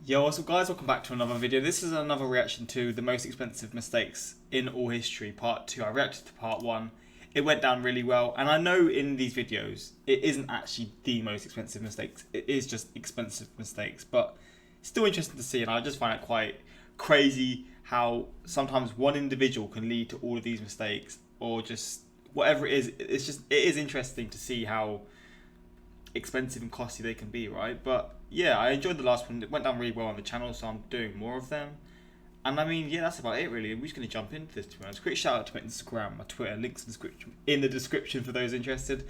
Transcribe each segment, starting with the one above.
Yo, what's up guys, welcome back to another video. This is another reaction to the most expensive mistakes in all history, part 2. I reacted to part 1. It went down really well, and I know in these videos, it isn't actually the most expensive mistakes. It is just expensive mistakes, but it's still interesting to see, and I just find it quite crazy how sometimes one individual can lead to all of these mistakes, or just whatever it is. It is interesting to see how expensive and costly they can be, right? But yeah, I enjoyed the last one. It went down really well on the channel, so I'm doing more of them. And I mean, yeah, that's about it really. We're just going to jump into this, to be honest. Quick shout out to my Instagram, my Twitter, links in the description for those interested.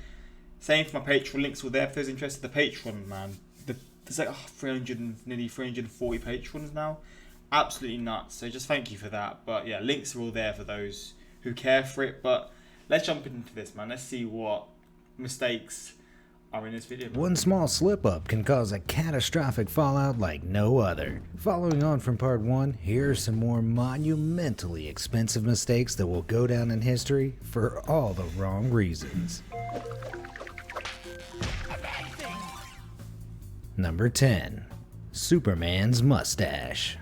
Same for my Patreon, links all there for those interested. The Patreon, man, there's like nearly 340 patrons now. Absolutely nuts. So just thank you for that. But yeah, links are all there for those who care for it. But let's jump into this, man. Let's see what mistakes are in this video. One small slip-up can cause a catastrophic fallout like no other. Following on from part 1, here are some more monumentally expensive mistakes that will go down in history for all the wrong reasons. Number 10. Superman's mustache.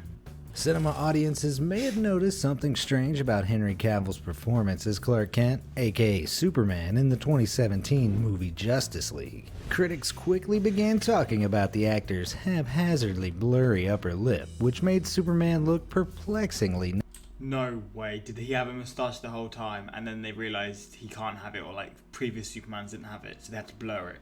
Cinema audiences may have noticed something strange about Henry Cavill's performance as Clark Kent, aka Superman, in the 2017 movie Justice League. Critics quickly began talking about the actor's haphazardly blurry upper lip, which made Superman look perplexingly. No way. Did he have a moustache the whole time and then they realised he can't have it, or like previous Supermans didn't have it, so they had to blur it?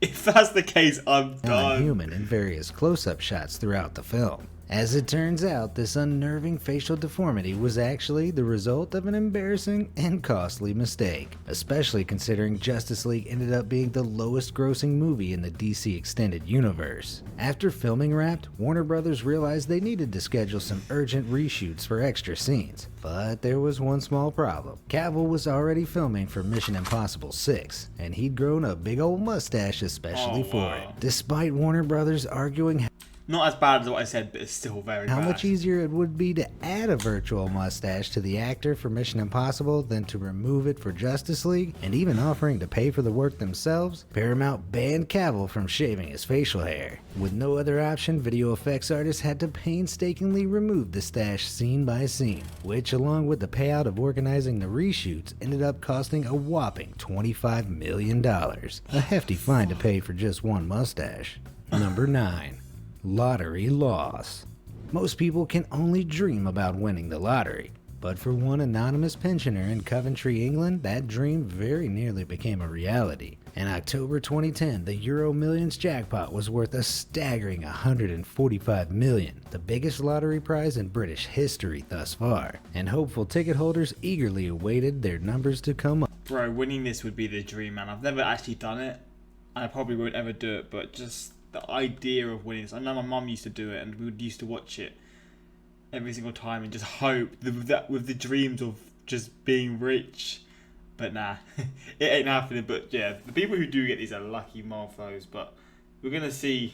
If that's the case, I'm done. Human in various close-up shots throughout the film. As it turns out, this unnerving facial deformity was actually the result of an embarrassing and costly mistake, especially considering Justice League ended up being the lowest grossing movie in the DC Extended Universe. After filming wrapped, Warner Brothers realized they needed to schedule some urgent reshoots for extra scenes. But there was one small problem. Cavill was already filming for Mission Impossible 6, and he'd grown a big old mustache especially for it. Despite Warner Brothers arguing not as bad as what I said, but it's still very bad. How much easier it would be to add a virtual mustache to the actor for Mission Impossible than to remove it for Justice League, and even offering to pay for the work themselves, Paramount banned Cavill from shaving his facial hair. With no other option, video effects artists had to painstakingly remove the stash scene by scene, which, along with the payout of organizing the reshoots, ended up costing a whopping $25 million. A hefty fine to pay for just one mustache. Number 9. Lottery loss. Most people can only dream about winning the lottery, but for one anonymous pensioner in Coventry, England, that dream very nearly became a reality. In October 2010, the Euro Millions jackpot was worth a staggering $145 million, the biggest lottery prize in British history thus far, and hopeful ticket holders eagerly awaited their numbers to come up. Bro, winning this would be the dream, man. I've never actually done it, and I probably won't ever do it, but just the idea of winning this. I know my mum used to do it, and we used to watch it every single time and just hope with the dreams of just being rich. But nah, it ain't happening. But yeah, the people who do get these are lucky mofos. But we're gonna see,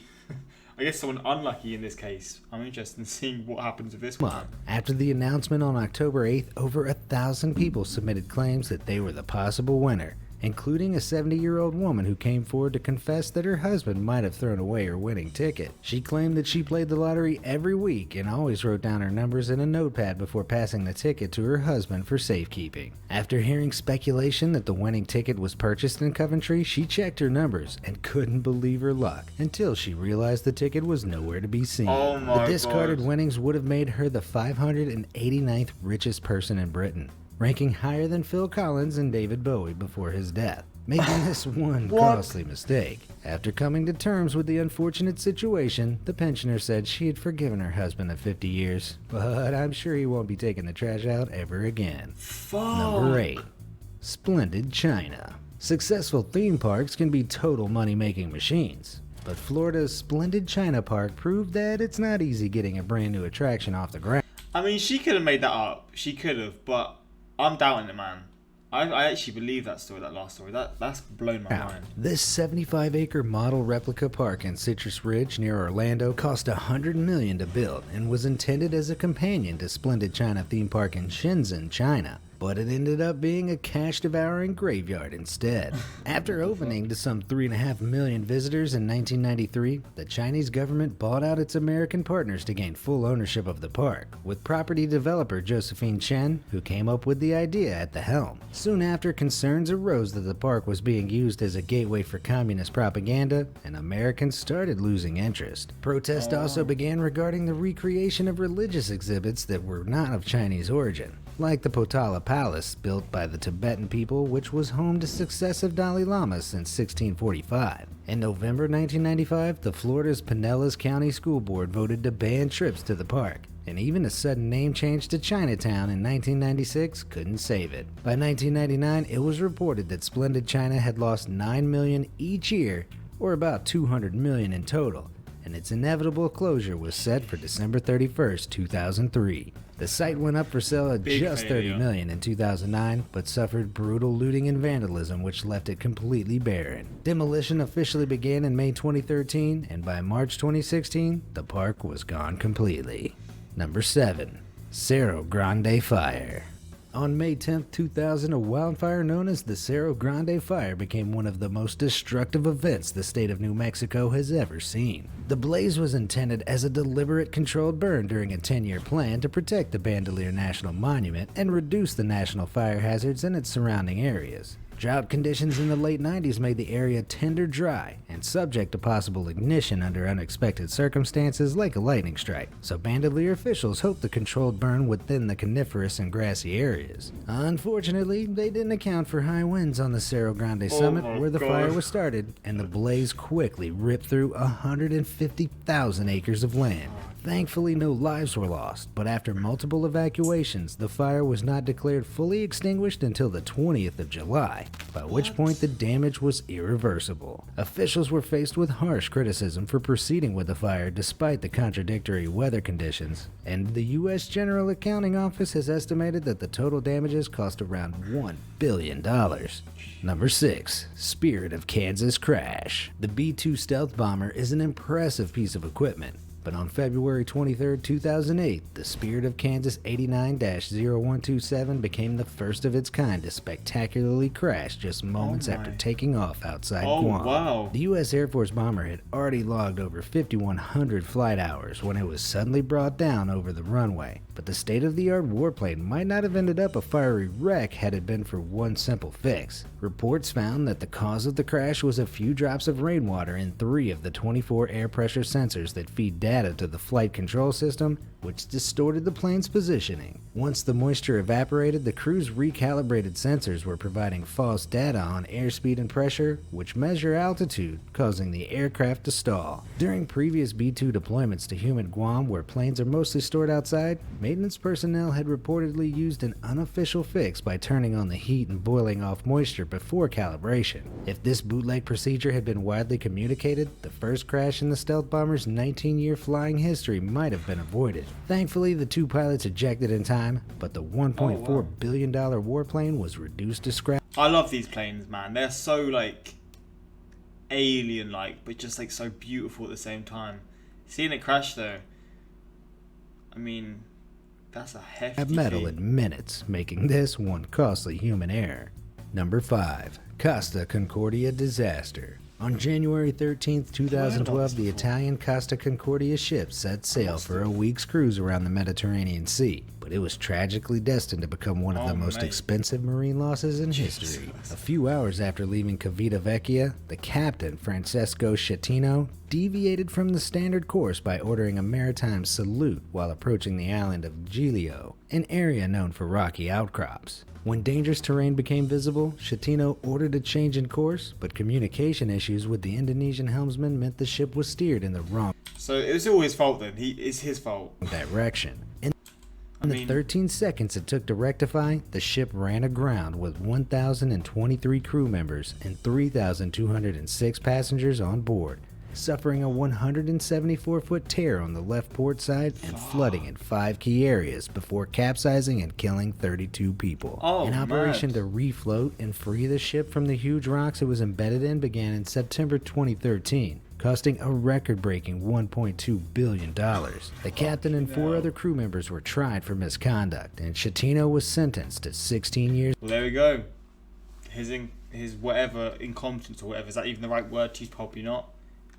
I guess, someone unlucky in this case. I'm interested in seeing what happens with this one. After the announcement on October 8th, over 1,000 people submitted claims that they were the possible winner, including a 70-year-old woman who came forward to confess that her husband might have thrown away her winning ticket. She claimed that she played the lottery every week and always wrote down her numbers in a notepad before passing the ticket to her husband for safekeeping. After hearing speculation that the winning ticket was purchased in Coventry, she checked her numbers and couldn't believe her luck until she realized the ticket was nowhere to be seen. Oh my The discarded God. winnings would have made her the 589th richest person in Britain, ranking higher than Phil Collins and David Bowie before his death, making this one costly mistake. After coming to terms with the unfortunate situation, the pensioner said she had forgiven her husband of 50 years, but I'm sure he won't be taking the trash out ever again. Fuck. Number 8. Splendid China. Successful theme parks can be total money-making machines, but Florida's Splendid China Park proved that it's not easy getting a brand new attraction off the ground. I mean, she could have made that up. She could have, but I'm doubting it, man. I actually believe that story, that last story. That's blown my mind. This 75-acre model replica park in Citrus Ridge near Orlando cost $100 million to build and was intended as a companion to Splendid China theme park in Shenzhen, China. but it ended up being a cash-devouring graveyard instead. After opening to some 3.5 million visitors in 1993, the Chinese government bought out its American partners to gain full ownership of the park, with property developer Josephine Chen, who came up with the idea, at the helm. Soon after, concerns arose that the park was being used as a gateway for communist propaganda, and Americans started losing interest. Protests also began regarding the recreation of religious exhibits that were not of Chinese origin, like the Potala Palace, built by the Tibetan people, which was home to successive Dalai Lamas since 1645. In November 1995, the Florida's Pinellas County School Board voted to ban trips to the park, and even a sudden name change to Chinatown in 1996 couldn't save it. By 1999, it was reported that Splendid China had lost $9 million each year, or about $200 million in total, and its inevitable closure was set for December 31st, 2003. The site went up for sale at just $30 million in 2009, but suffered brutal looting and vandalism, which left it completely barren. Demolition officially began in May 2013, and by March 2016, the park was gone completely. Number 7. Cerro Grande Fire. On May 10, 2000, a wildfire known as the Cerro Grande Fire became one of the most destructive events the state of New Mexico has ever seen. The blaze was intended as a deliberate controlled burn during a 10-year plan to protect the Bandelier National Monument and reduce the national fire hazards in its surrounding areas. Drought conditions in the late 90s made the area tinder dry and subject to possible ignition under unexpected circumstances like a lightning strike, so Bandelier officials hoped the controlled burn would thin the coniferous and grassy areas. Unfortunately, they didn't account for high winds on the Cerro Grande summit where the fire was started, and the blaze quickly ripped through 150,000 acres of land. Thankfully, no lives were lost, but after multiple evacuations, the fire was not declared fully extinguished until the 20th of July, by which point the damage was irreversible. Officials were faced with harsh criticism for proceeding with the fire despite the contradictory weather conditions, and the U.S. General Accounting Office has estimated that the total damages cost around $1 billion. Number 6. Spirit of Kansas Crash. The B-2 stealth bomber is an impressive piece of equipment, but on February 23, 2008, the Spirit of Kansas 89-0127 became the first of its kind to spectacularly crash just moments after taking off outside Guam. Wow. The U.S. Air Force bomber had already logged over 5,100 flight hours when it was suddenly brought down over the runway, but the state-of-the-art warplane might not have ended up a fiery wreck had it been for one simple fix. Reports found that the cause of the crash was a few drops of rainwater in 3 of the 24 air pressure sensors that feed data to the flight control system, which distorted the plane's positioning. Once the moisture evaporated, the crew's recalibrated sensors were providing false data on airspeed and pressure, which measure altitude, causing the aircraft to stall. During previous B-2 deployments to humid Guam, where planes are mostly stored outside, maintenance personnel had reportedly used an unofficial fix by turning on the heat and boiling off moisture before calibration. If this bootleg procedure had been widely communicated, the first crash in the stealth bomber's 19-year flying history might have been avoided. Thankfully, the 2 pilots ejected in time, but the $1.4 billion warplane was reduced to scrap. I love these planes, man. They're so like alien-like, but just like so beautiful at the same time. Seeing it crash though, I mean, that's a hefty metal feat. in minutes, making this one costly human error. Number 5. Costa Concordia disaster. On January 13, 2012, the Italian Costa Concordia ship set sail for a week's cruise around the Mediterranean Sea, but it was tragically destined to become one of the most expensive marine losses in history. A few hours after leaving Civita Vecchia, the captain, Francesco Schettino, deviated from the standard course by ordering a maritime salute while approaching the island of Giglio, an area known for rocky outcrops. When dangerous terrain became visible, Schettino ordered a change in course, but communication issues with the Indonesian helmsman meant the ship was steered in the wrong So it was all his fault then. It's his fault. direction. In the 13 seconds it took to rectify, the ship ran aground with 1,023 crew members and 3,206 passengers on board, suffering a 174-foot tear on the left port side and flooding in 5 key areas before capsizing and killing 32 people. An operation to refloat and free the ship from the huge rocks it was embedded in began in September 2013, costing a record-breaking $1.2 billion. The captain and 4 other crew members were tried for misconduct, and Schettino was sentenced to 16 years. Well, there we go. His whatever incompetence or whatever, is that even the right word to use? Probably not.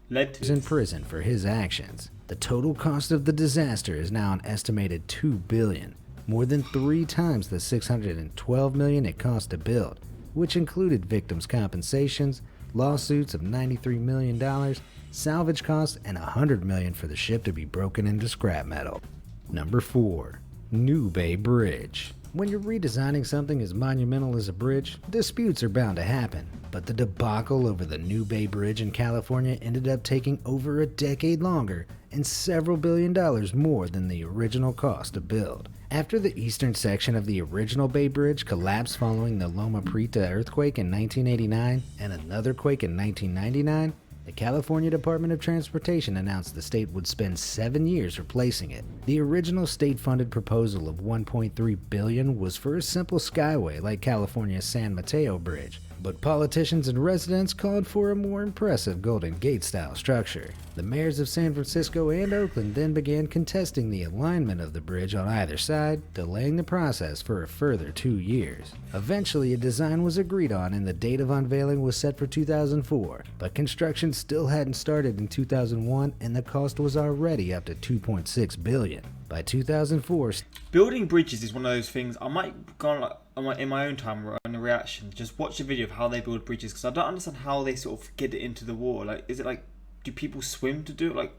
Led to in prison for his actions. The total cost of the disaster is now an estimated $2 billion, more than 3 times the $612 million it cost to build, which included victims' compensations, lawsuits of $93 million, salvage costs, and $100 million for the ship to be broken into scrap metal. Number 4. New Bay Bridge. When you're redesigning something as monumental as a bridge, disputes are bound to happen. But the debacle over the New Bay Bridge in California ended up taking over a decade longer and several $billion more than the original cost to build. After the eastern section of the original Bay Bridge collapsed following the Loma Prieta earthquake in 1989 and another quake in 1999, the California Department of Transportation announced the state would spend 7 years replacing it. The original state-funded proposal of $1.3 billion was for a simple skyway like California's San Mateo Bridge, but politicians and residents called for a more impressive Golden Gate-style structure. The mayors of San Francisco and Oakland then began contesting the alignment of the bridge on either side, delaying the process for a further 2 years. Eventually, a design was agreed on and the date of unveiling was set for 2004, but construction still hadn't started in 2001 and the cost was already up to $2.6 billion. By 2004, building bridges is one of those things. I might go on in my own time on a reaction, just watch a video of how they build bridges, because I don't understand how they sort of get it into the water. Like, is it like, do people swim to do it? Like,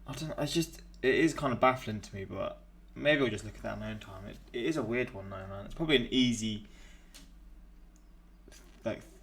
I don't know. It is kind of baffling to me, but maybe I'll just look at that in my own time. It is a weird one though, man. It's probably an easy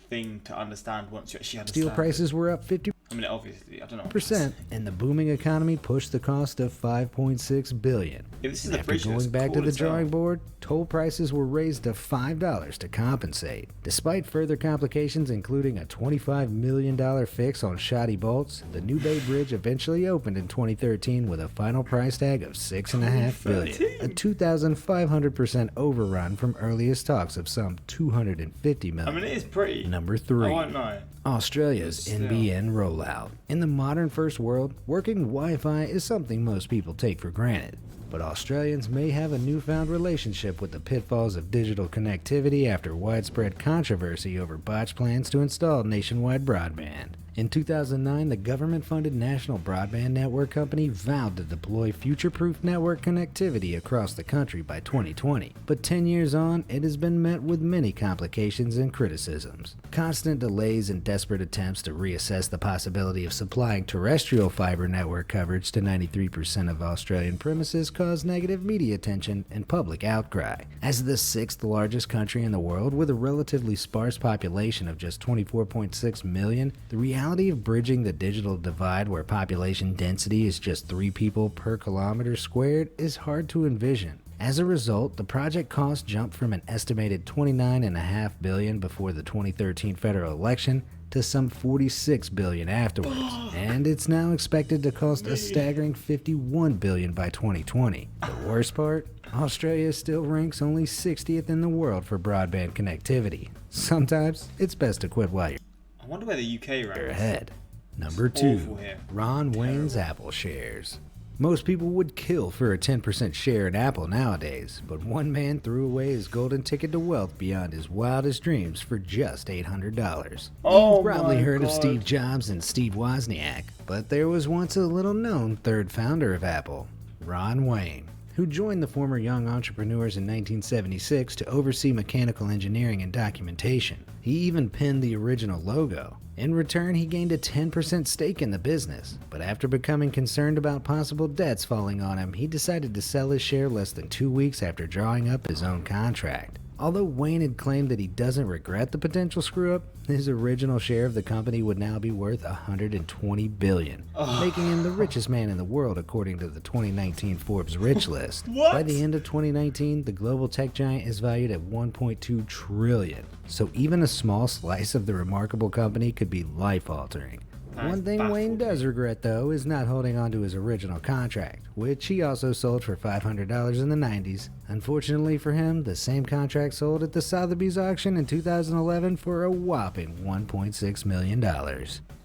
thing to understand once you actually understand. Steel prices were up 50%. I mean, obviously, I don't know. And the booming economy pushed the cost of $5.6 billion. After going back to the drawing board, toll prices were raised to $5 to compensate. Despite further complications, including a $25 million fix on shoddy bolts, the New Bay Bridge eventually opened in 2013 with a final price tag of $6.5 billion, a 2,500% overrun from earliest talks of some $250 million. I mean, it is pretty. Number 3. I won't know. Australia's NBN rollout. In the modern first world, working Wi-Fi is something most people take for granted. But Australians may have a newfound relationship with the pitfalls of digital connectivity after widespread controversy over botched plans to install nationwide broadband. In 2009, the government-funded National Broadband Network Company vowed to deploy future-proof network connectivity across the country by 2020. But 10 years on, it has been met with many complications and criticisms. Constant delays and desperate attempts to reassess the possibility of supplying terrestrial fiber network coverage to 93% of Australian premises caused negative media attention and public outcry. As the 6th largest country in the world with a relatively sparse population of just 24.6 million, the reality of bridging the digital divide where population density is just 3 people per kilometer squared is hard to envision. As a result, the project cost jumped from an estimated $29.5 billion before the 2013 federal election to some $46 billion afterwards, and it's now expected to cost a staggering $51 billion by 2020. The worst part? Australia still ranks only 60th in the world for broadband connectivity. Sometimes it's best to quit while you're I wonder where the UK ranks. ahead. Number 2. Ron Wayne's Apple shares. Most people would kill for a 10% share in Apple nowadays, but one man threw away his golden ticket to wealth beyond his wildest dreams for just $800. You've probably heard of Steve Jobs and Steve Wozniak, but there was once a little-known third founder of Apple, Ron Wayne, who joined the former Young Entrepreneurs in 1976 to oversee mechanical engineering and documentation. He even penned the original logo. In return, he gained a 10% stake in the business, but after becoming concerned about possible debts falling on him, he decided to sell his share less than 2 weeks after drawing up his own contract. Although Wayne had claimed that he doesn't regret the potential screw-up, his original share of the company would now be worth $120 billion, making him the richest man in the world according to the 2019 Forbes Rich List. By the end of 2019, the global tech giant is valued at $1.2 trillion, so even a small slice of the remarkable company could be life-altering. One thing Wayne does regret, though, is not holding on to his original contract, which he also sold for $500 in the 90s. Unfortunately for him, the same contract sold at the Sotheby's auction in 2011 for a whopping $1.6 million.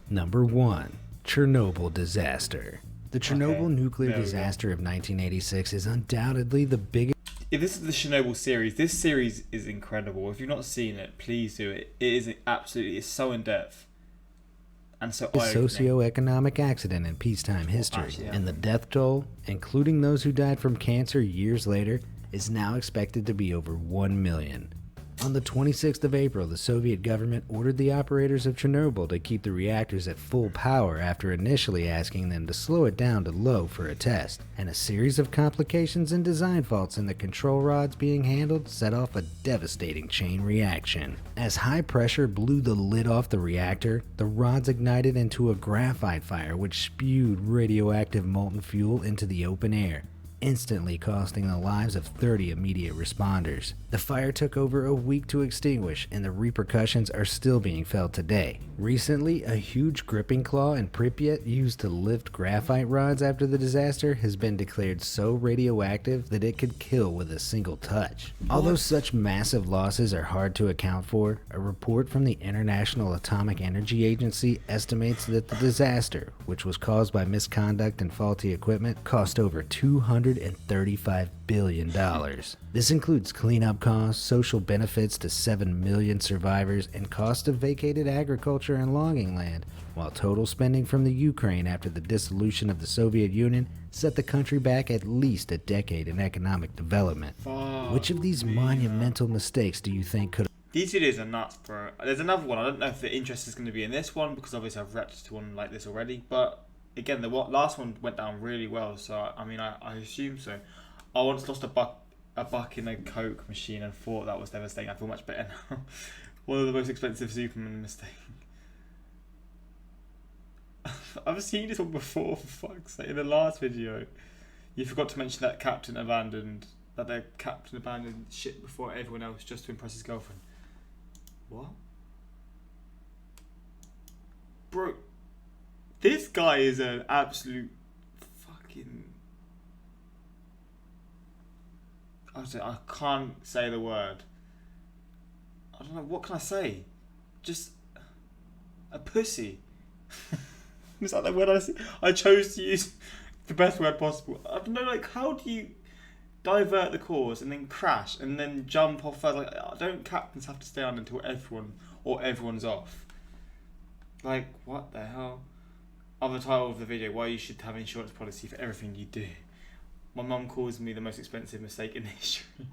Number 1. Chernobyl disaster. The Chernobyl nuclear there we go. disaster of 1986 is undoubtedly the biggest. If this is the Chernobyl series, this series is incredible. If you've not seen it, please do it. It is absolutely, it's so in depth and so eye-opening. Socioeconomic accident in peacetime history, actually, yeah. and the death toll, including those who died from cancer years later, is now expected to be over 1 million. On the 26th of April, the Soviet government ordered the operators of Chernobyl to keep the reactors at full power after initially asking them to slow it down to low for a test, and a series of complications and design faults in the control rods being handled set off a devastating chain reaction. As high pressure blew the lid off the reactor, the rods ignited into a graphite fire which spewed radioactive molten fuel into the open air, instantly costing the lives of 30 immediate responders. The fire took over a week to extinguish, and the repercussions are still being felt today. Recently, a huge gripping claw in Pripyat used to lift graphite rods after the disaster has been declared so radioactive that it could kill with a single touch. Although such massive losses are hard to account for, a report from the International Atomic Energy Agency estimates that the disaster, which was caused by misconduct and faulty equipment, cost over $235 billion. This includes cleanup costs, social benefits to 7 million survivors, and cost of vacated agriculture and logging land, while total spending from the Ukraine after the dissolution of the Soviet Union set the country back at least a decade in economic development. Which of these monumental mistakes do you think could... These videos are nuts, bro. There's another one. I don't know if the interest is going to be in this one, because obviously I've reacted to one like this already, but again, the last one went down really well, so I mean, I assume so. I once lost a buck in a Coke machine and thought that was devastating. I feel much better now. One of the most expensive Superman mistakes. I've seen this one before, for fuck's sake. In the last video, you forgot to mention that the captain abandoned shit before everyone else just to impress his girlfriend. What? Bro, this guy is an absolute fucking... I can't say the word. I don't know, what can I say? Just a pussy. Is that the word I chose to use the best word possible? I don't know, like, how do you divert the course and then crash and then jump off further? Like, don't captains have to stay on until everyone's off? Like, what the hell? Other title of the video, why you should have an insurance policy for everything you do. My mum calls me the most expensive mistake in history.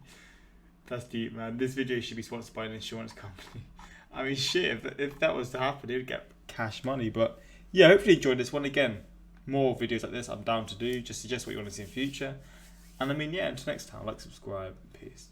That's deep, man. This video should be sponsored by an insurance company. I mean, shit, if that was to happen, it would get cash money. But yeah, hopefully you enjoyed this one. Again, more videos like this I'm down to do. Just suggest what you want to see in future. And I mean, yeah, until next time, like, subscribe. Peace.